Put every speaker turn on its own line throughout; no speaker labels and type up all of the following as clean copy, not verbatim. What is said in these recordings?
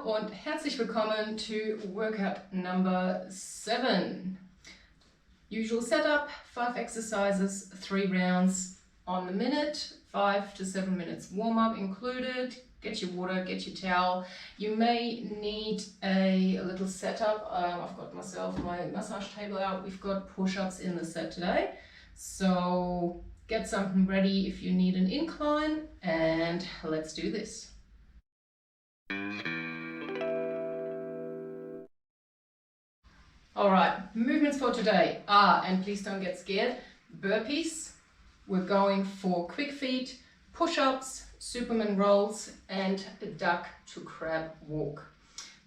Hallo und herzlich willkommen to workout number 7. Usual setup, 5 exercises, 3 rounds on the minute, 5 to 7 minutes warm-up included. Get your water, get your towel. You may need a little setup. I've got myself my massage table out. We've got push-ups in the set today. So get something ready if you need an incline, and let's do this. Alright, movements for today are, and please don't get scared, burpees. We're going for quick feet, push-ups, Superman rolls, and a duck to crab walk.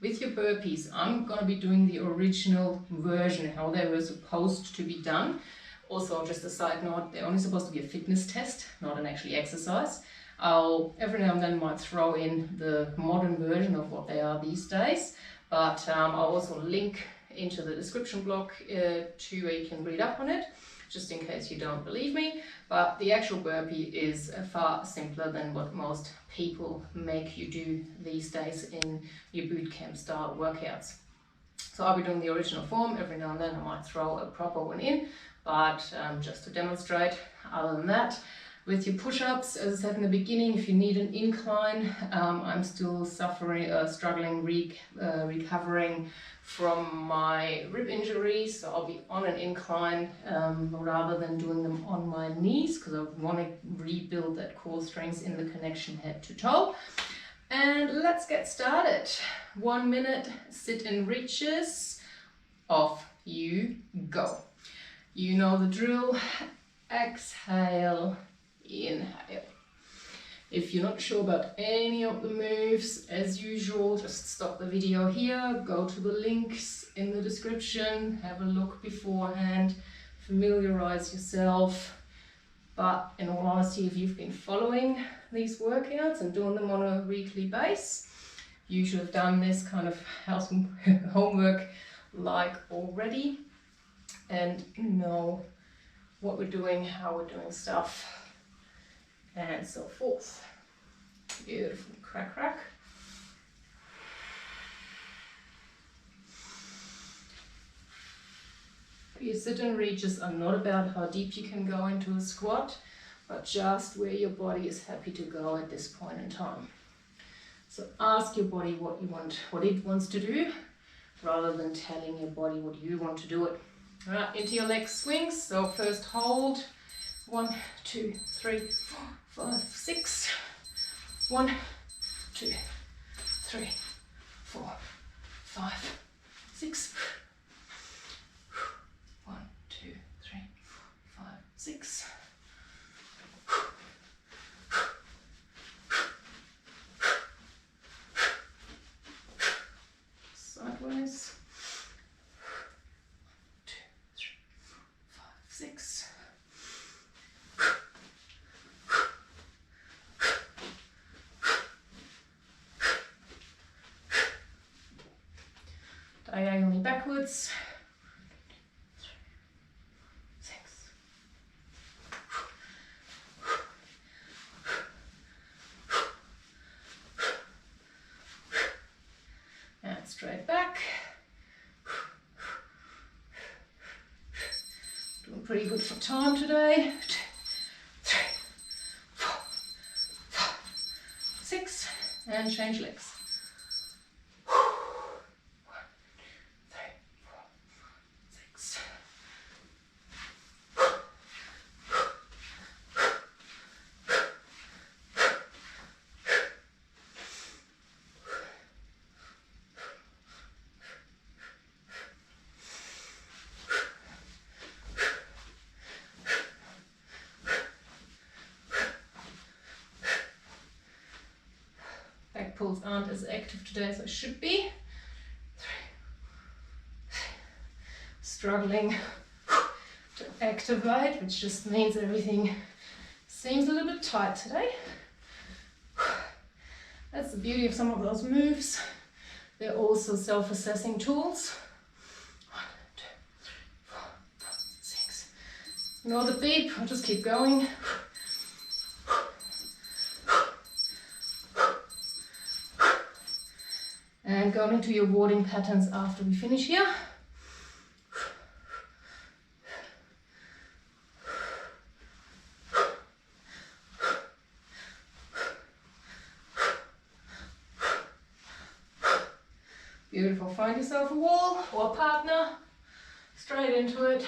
With your burpees, I'm going to be doing the original version, how they were supposed to be done. Also, just a side note, they're only supposed to be a fitness test, not an actual exercise. I'll every now and then might throw in the modern version of what they are these days, but I'll also link into the description block to where you can read up on it, just in case you don't believe me. But the actual burpee is far simpler than what most people make you do these days in your boot camp style workouts. So I'll be doing the original form. Every now and then I might throw a proper one in, but just to demonstrate. Other than that, with your push-ups, as I said in the beginning, if you need an incline, I'm still struggling, recovering from my rib injury, so I'll be on an incline rather than doing them on my knees, because I want to rebuild that core strength in the connection head to toe. And let's get started. 1 minute sit and reaches. Off you go. You know the drill. Exhale, inhale. If you're not sure about any of the moves, as usual, just stop the video here, go to the links in the description, have a look beforehand, familiarize yourself. But in all honesty, if you've been following these workouts and doing them on a weekly basis, you should have done this kind of house homework like already and know what we're doing, how we're doing stuff, and so forth. Beautiful. Crack, crack. Your sit and reaches are not about how deep you can go into a squat, but just where your body is happy to go at this point in time. So ask your body what it wants to do, rather than telling your body what you want to do it. All right, into your leg swings. So first hold. 1, 2, 3, 4, 5, 6. 1, 2, 3, 4, 5, 6. 1, 2, 3, 4, 5, 6. Sideways. 1, 2, 3, 4, 5, 6. Diagonally backwards. 3, 6. And straight back. Doing pretty good for time today. 2, 3, 4, 5, 6. And change legs. 1, 2, 3, 4, 6. Back pulls aren't as active today as I should be. 3. Struggling to activate, which just means everything seems a little bit tight today. That's the beauty of some of those moves. They're also self-assessing tools. 1, 2, 3, 4, 5, 6. Ignore the beep, I'll just keep going. And go into your warding patterns after we finish here. Beautiful. Find yourself a wall or a partner. Straight into it.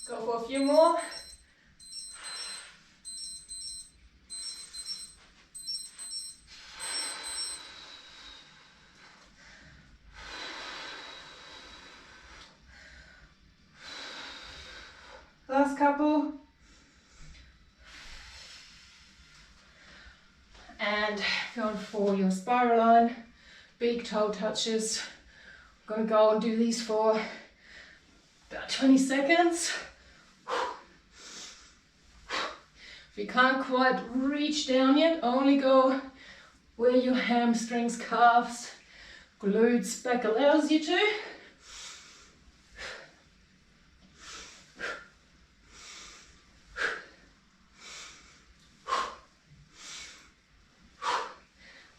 Go for a few more. Last couple. And going for your spiral line, big toe touches. I'm gonna go and do these for about 20 seconds. If you can't quite reach down yet, only go where your hamstrings, calves, glutes, back allows you to.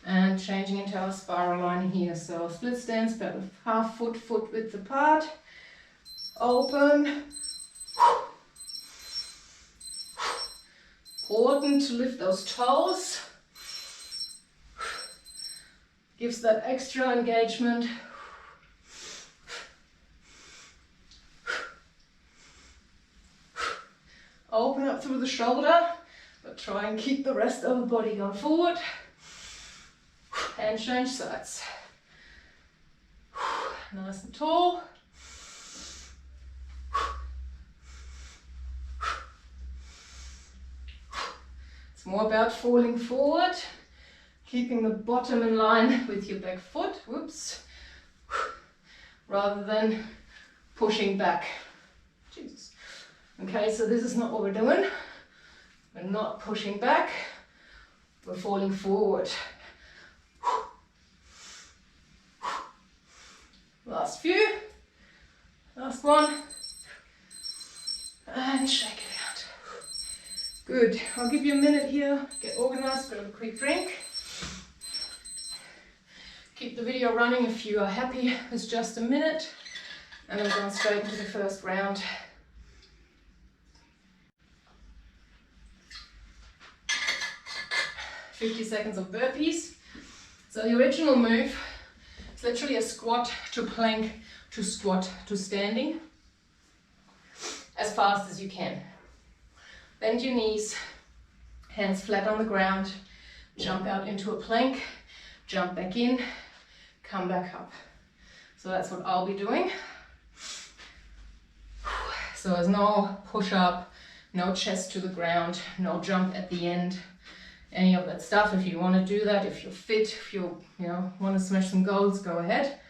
And changing into our spiral line here. So split stance, about half foot width apart. Open. Important to lift those toes. Gives that extra engagement. Open up through the shoulder, but try and keep the rest of the body going forward. And change sides. Nice and tall. It's more about falling forward, keeping the bottom in line with your back foot, whoops, rather than pushing back. Jesus. Okay, so this is not what we're doing. We're not pushing back, we're falling forward. Last few, last one, and shake it out. Good, I'll give you a minute here, get organized, grab a quick drink. Keep the video running if you are happy with just a minute, and then we're going straight into the first round. "50 seconds of burpees." So the original move, it's literally a squat to plank to squat to standing as fast as you can. Bend your knees, hands flat on the ground, jump out into a plank, jump back in, come back up. So that's what I'll be doing. So there's no push up, no chest to the ground, no jump at the end. Any of that stuff. If you want to do that, if you're fit, if you want to smash some goals, go ahead.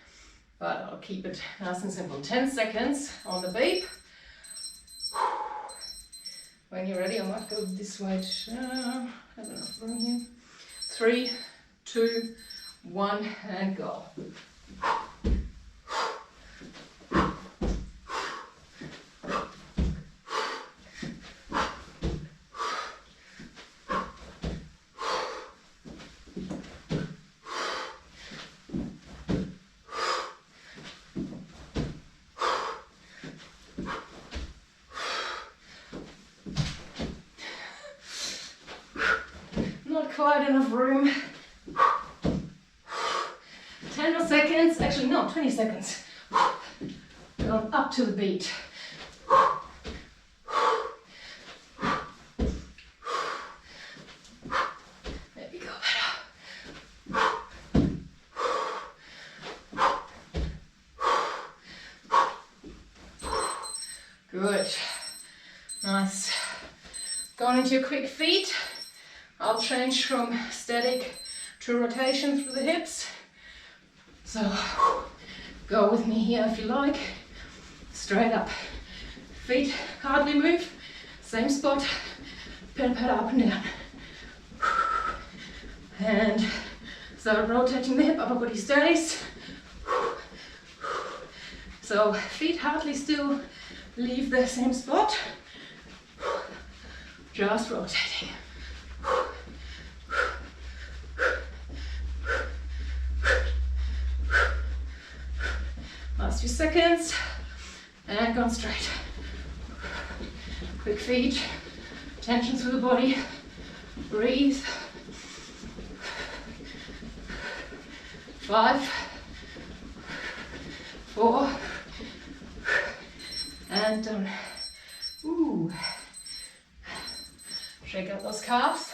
But I'll keep it nice and simple. 10 seconds on the beep. When you're ready, I might go this way to have enough room here. 3, 2, 1, and go. Not quite enough room. 10 more seconds, actually no, 20 seconds. Going up to the beat. There we go, better. Good, nice. Going into your quick feet. I'll change from static True rotation through the hips. So go with me here if you like. Straight up. Feet hardly move. Same spot. Pitter patter up and down. And start rotating the hip, upper body stays. So feet hardly still leave the same spot. Just rotating. Last few seconds. And gone straight. Quick feet. Tension through the body. Breathe. 5, 4, and done. Ooh. Shake out those calves.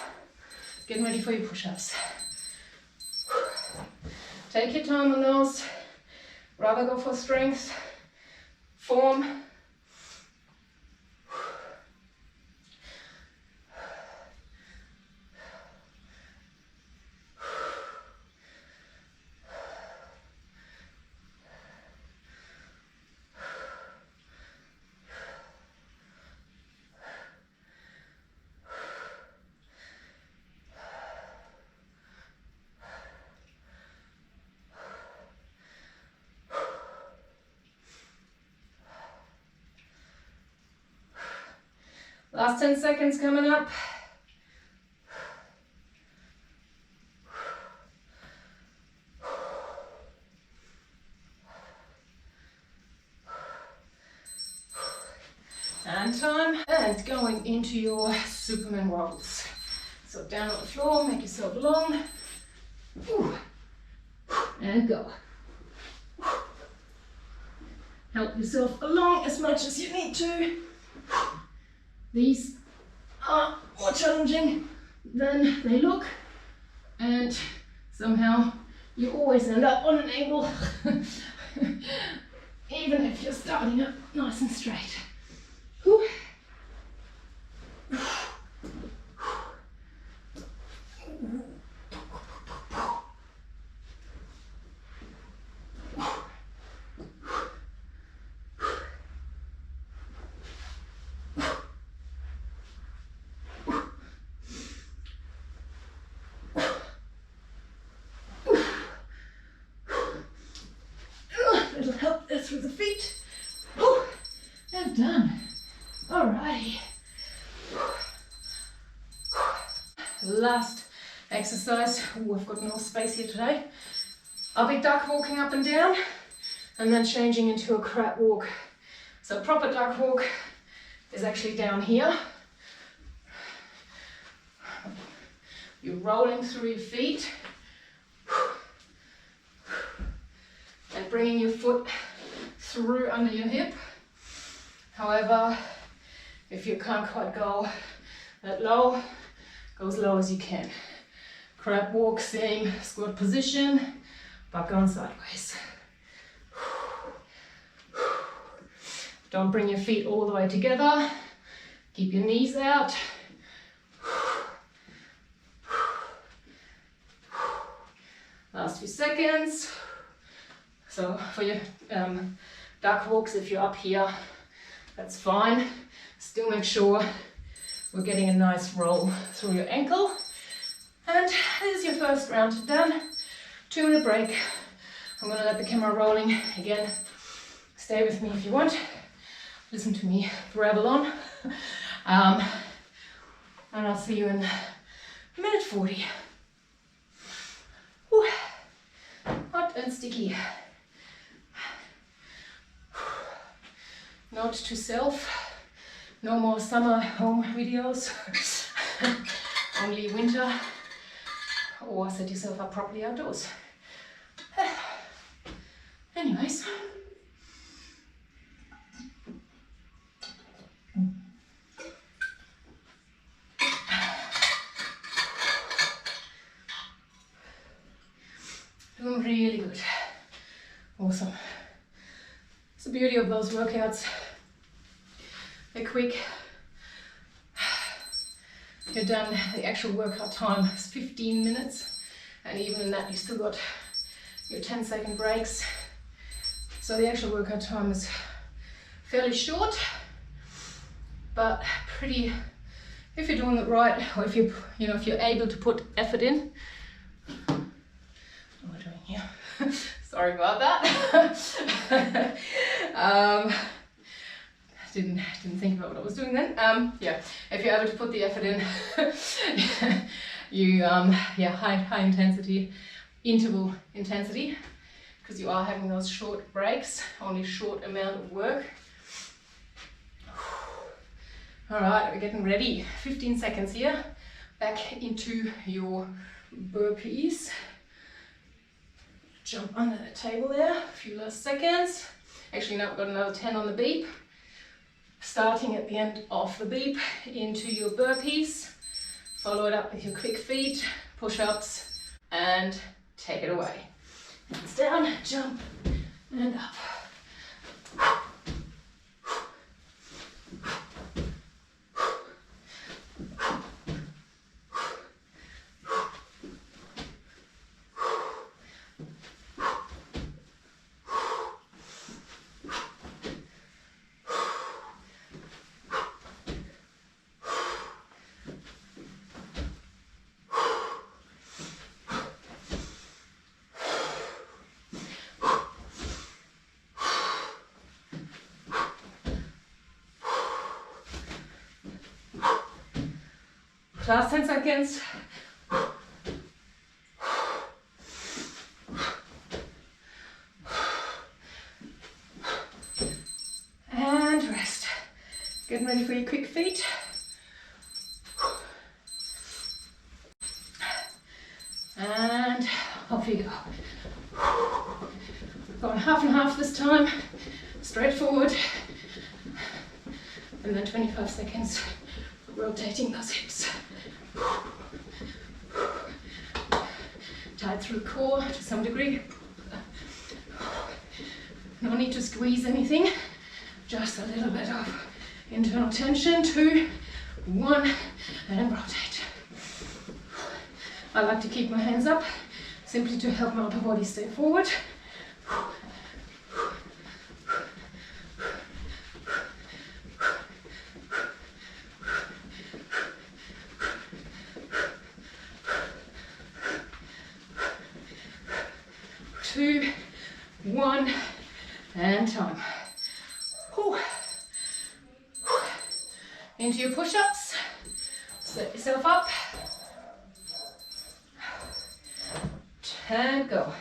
Getting ready for your push-ups. Take your time on those. Rather go for strength, form. Last 10 seconds coming up. And time. And going into your Superman rolls. So down on the floor, make yourself long. And go. Help yourself along as much as you need to. These are more challenging than they look, and somehow you always end up on an angle, even if you're starting up nice and straight. Whew. It'll help there through the feet. And done. Alrighty. Last exercise. I've got no space here today. I'll be duck walking up and down and then changing into a crab walk. So proper duck walk is actually down here. You're rolling through your feet and bringing your foot through under your hip. However, if you can't quite go that low, go as low as you can. Crab walk, same squat position, but going sideways. Don't bring your feet all the way together. Keep your knees out. Last few seconds. So for your duck walks, if you're up here, that's fine. Still make sure we're getting a nice roll through your ankle. And this is your first round done. 2-minute break. I'm gonna let the camera rolling again. Stay with me if you want. Listen to me rabble on. And I'll see you in minute 40. Whew. Hot and sticky. Note to self, no more summer home videos, only winter, or set yourself up properly outdoors. Anyways. Doing really good. Awesome. It's the beauty of those workouts. They're quick. You're done. The actual workout time is 15 minutes And even in that, you still got your 10-second breaks. So the actual workout time is fairly short, but pretty, if you're doing it right, or if you're able to put effort in. What am I doing here? Sorry about that. Didn't think about what I was doing then. Yeah, if you're able to put the effort in, you high intensity, interval intensity, because you are having those short breaks, only short amount of work. All right, we're getting ready. 15 seconds here. Back into your burpees. Jump under the table there. A few last seconds. Actually, now we've got another 10 on the beep. Starting at the end of the beep into your burpees. Follow it up with your quick feet, push-ups, and take it away. Hands down, jump, and up. Last 10 seconds. And rest. Getting ready for your quick feet. And off you go. Going half and half this time. Straight forward. And then 25 seconds rotating those hips. Tight through core to some degree. No need to squeeze anything, just a little bit of internal tension. 2, 1, and rotate. I like to keep my hands up simply to help my upper body stay forward. Two, 1, and time. Whew. Into your push-ups. Set yourself up. And go.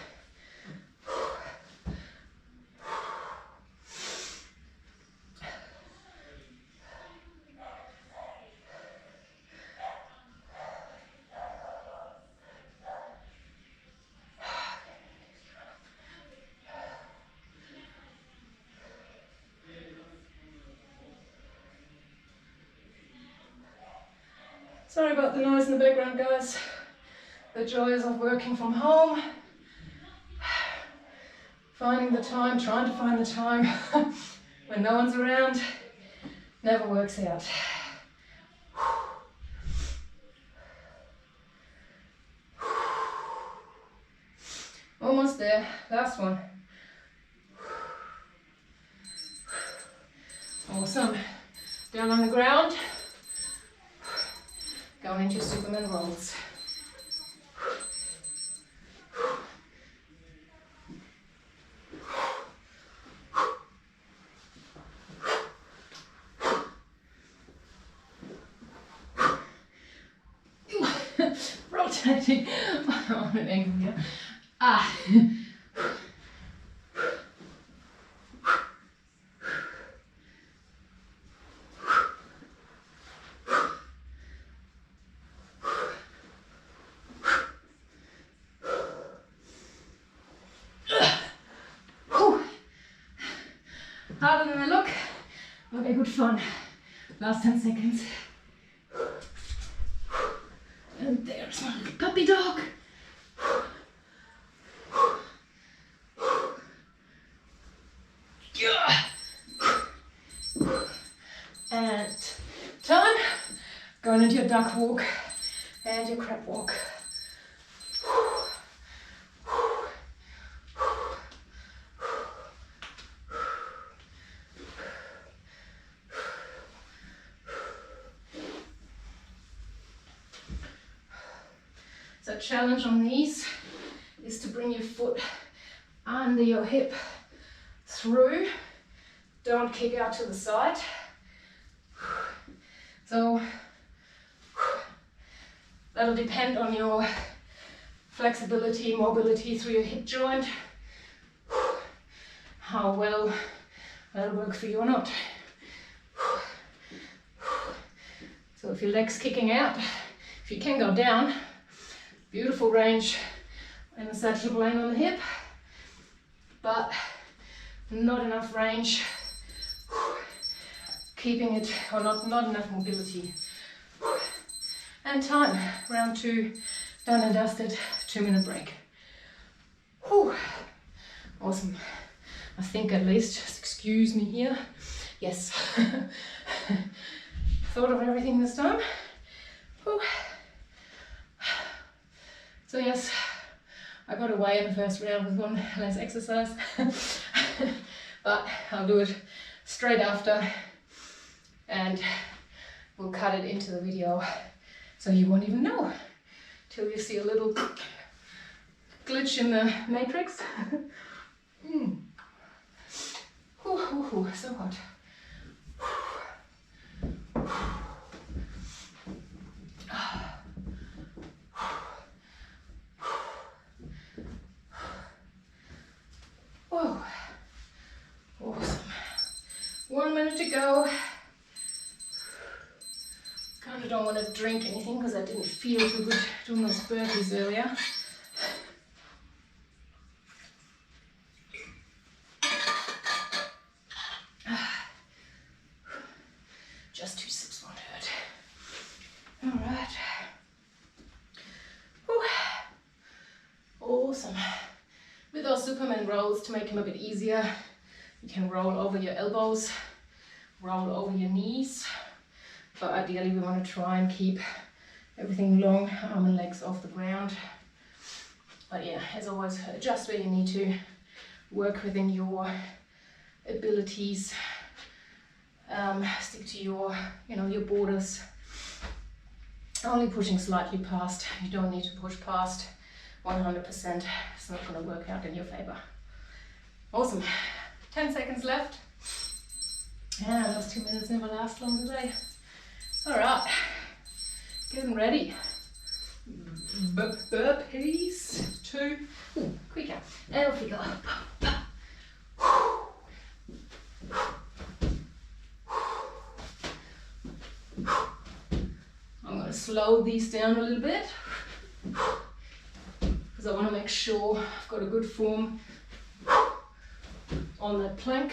Sorry about the noise in the background, guys. The joys of working from home. Finding the time, trying to find the time when no one's around, never works out. Almost there, last one. Awesome. Down on the ground. Going into Superman rolls. Rotating on an angle here. Ah. Harder than I look. Okay, good fun. Last 10 seconds. And there's my little puppy dog. And time. Going into your duck walk and your crab walk. The challenge on these is to bring your foot under your hip through. Don't kick out to the side. So that'll depend on your flexibility, mobility through your hip joint, how well that'll work for you or not. So if your leg's kicking out, if you can go down, beautiful range in the sagittal plane on the hip, but not enough range, keeping it, or not enough mobility. And time, round 2, done and dusted, 2-minute break. Whew. Awesome. I think at least, just excuse me here. Yes. Thought of everything this time. Whew. So yes, I got away in the first round with one less exercise, but I'll do it straight after and we'll cut it into the video so you won't even know till you see a little glitch in the matrix. Ooh, ooh, ooh, so hot. Whoa, awesome. 1 minute to go. Kind of don't want to drink anything because I didn't feel too good doing those burpees earlier. Just 2 sips won't hurt. All right. Whew. Awesome. With those Superman rolls, to make them a bit easier, you can roll over your elbows, roll over your knees, but ideally we want to try and keep everything long, arm and legs off the ground. But yeah, as always, adjust where you need to, work within your abilities, stick to your, your borders. Only pushing slightly past, you don't need to push past 100%, it's not going to work out in your favor. Awesome, 10 seconds left. Yeah, those 2 minutes never last long, do they? All right, getting ready. Burpees, 2, quicker, and off we go. I'm going to slow these down a little bit because I want to make sure I've got a good form on that plank.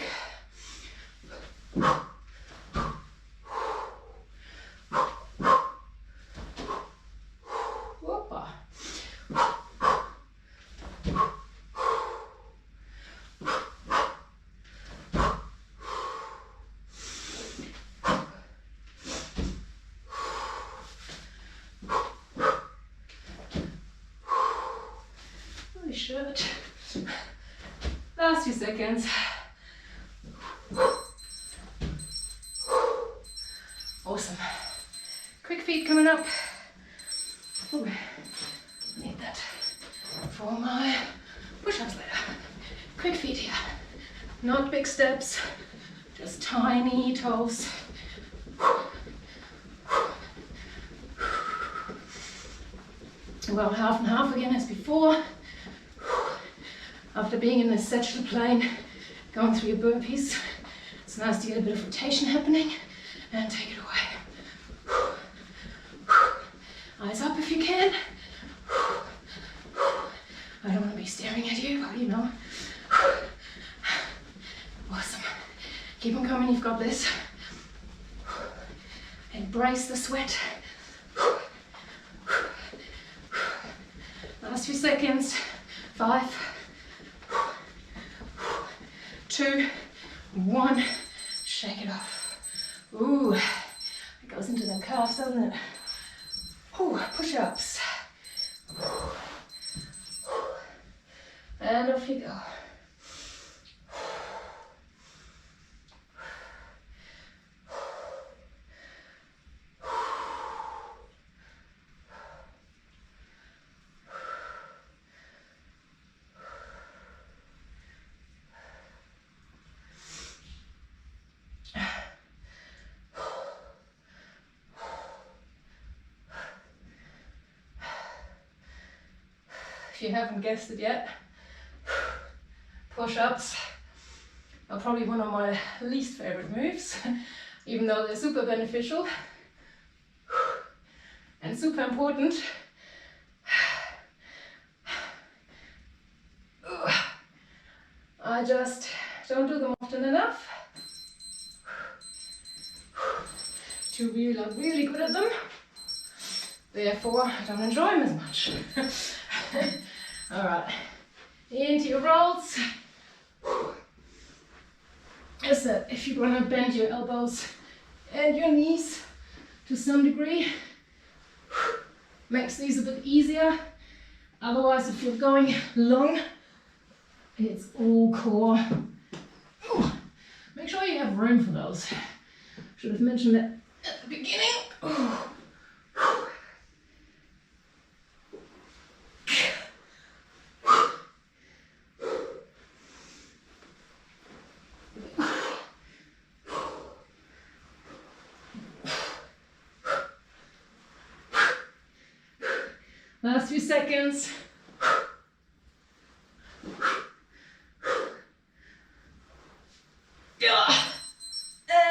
Whoopa. Holy shit. Last few seconds. Awesome. Quick feet coming up. Ooh, need that for my push-ups later. Quick feet here. Not big steps, just tiny toes. Well, half and half again as before. After being in the sagittal plane, going through your burpees, it's nice to get a bit of rotation happening, and take it away. Eyes up if you can. I don't want to be staring at you, but you know. Awesome. Keep on coming, you've got this. Embrace the sweat. Last few seconds. 5, 2, 1. Shake it off. Ooh, it goes into the calves, doesn't it? Ooh, push-ups. And off you go. you haven't guessed it yet, push-ups are probably one of my least favorite moves, even though they're super beneficial and super important. I just don't do them often enough to really good at them. Therefore, I don't enjoy them as much. All right, into your rolls. As I said, if you're gonna bend your elbows and your knees to some degree, makes these a bit easier. Otherwise, if you're going long, it's all core. Make sure you have room for those. Should have mentioned that at the beginning. Last few seconds.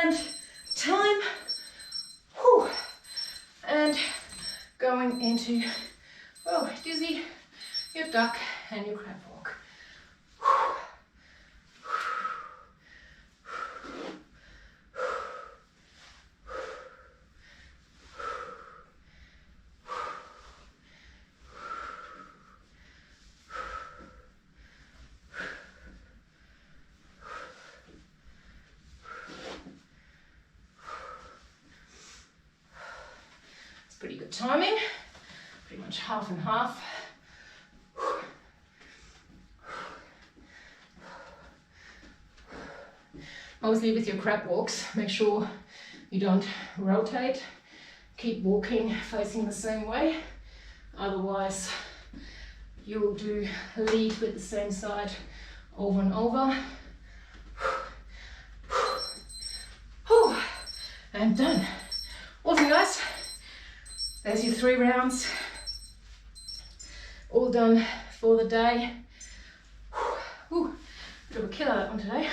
And time. And going into, oh, dizzy, your duck and your crab walk. Pretty good timing, pretty much half and half. Mostly with your crab walks, make sure you don't rotate. Keep walking facing the same way, otherwise you'll do lead with the same side over and over. And done. Awesome, guys. There's your 3 rounds, all done for the day. Bit of a killer that one today.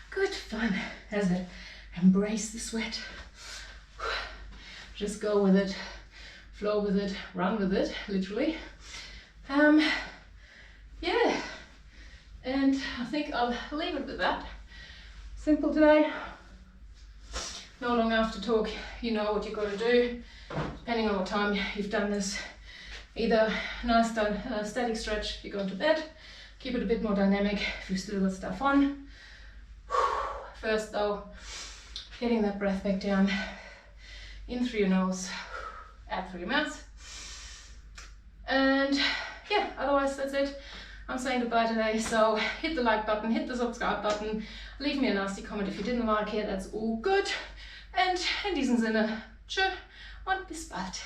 Good fun, hasn't it? Embrace the sweat. Just go with it, flow with it, run with it, literally. Yeah, and I think I'll leave it with that. Simple today. No long after talk, you know what you've got to do. Depending on what time you've done this, either nice done static stretch if you're going to bed, keep it a bit more dynamic if you've still got stuff on. First though, getting that breath back down in through your nose, out through your mouth. And yeah, otherwise that's it. I'm saying goodbye today, so hit the like button, hit the subscribe button, leave me a nasty comment if you didn't like it, that's all good. And in diesem Sinne, tschö und bis bald.